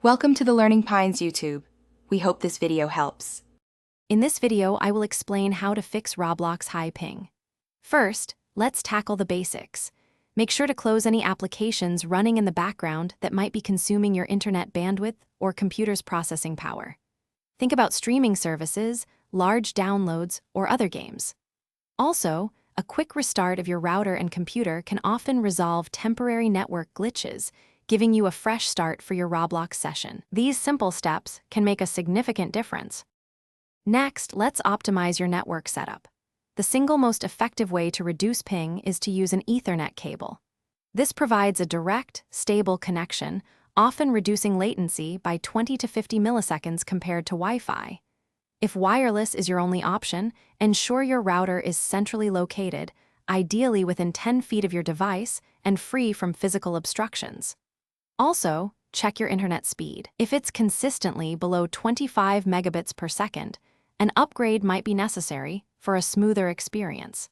Welcome to the Learning Pines YouTube. We hope this video helps. In this video, I will explain how to fix Roblox high ping. First, let's tackle the basics. Make sure to close any applications running in the background that might be consuming your internet bandwidth or computer's processing power. Think about streaming services, large downloads, or other games. Also, a quick restart of your router and computer can often resolve temporary network glitches, giving you a fresh start for your Roblox session. These simple steps can make a significant difference. Next, let's optimize your network setup. The single most effective way to reduce ping is to use an Ethernet cable. This provides a direct, stable connection, often reducing latency by 20 to 50 milliseconds compared to Wi-Fi. If wireless is your only option, ensure your router is centrally located, ideally within 10 feet of your device and free from physical obstructions. Also, check your internet speed. If it's consistently below 25 megabits per second, an upgrade might be necessary for a smoother experience.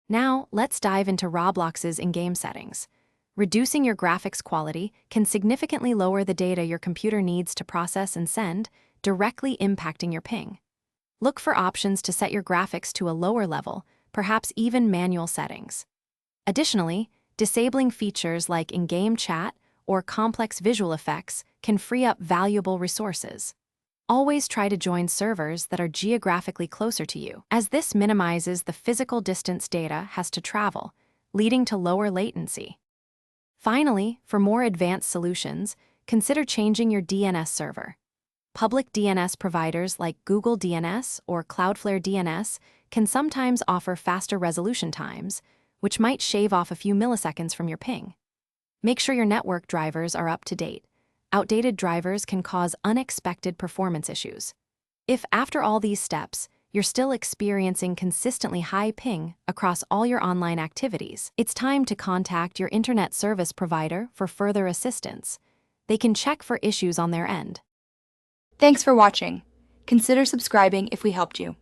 Now, let's dive into Roblox's in-game settings. Reducing your graphics quality can significantly lower the data your computer needs to process and send, directly impacting your ping. Look for options to set your graphics to a lower level, perhaps even manual settings. Additionally, disabling features like in-game chat or complex visual effects can free up valuable resources. Always try to join servers that are geographically closer to you, as this minimizes the physical distance data has to travel, leading to lower latency. Finally, for more advanced solutions, consider changing your DNS server. Public DNS providers like Google DNS or Cloudflare DNS can sometimes offer faster resolution times, which might shave off a few milliseconds from your ping. Make sure your network drivers are up to date. Outdated drivers can cause unexpected performance issues. If after all these steps, you're still experiencing consistently high ping across all your online activities, it's time to contact your internet service provider for further assistance. They can check for issues on their end. Thanks for watching. Consider subscribing if we helped you.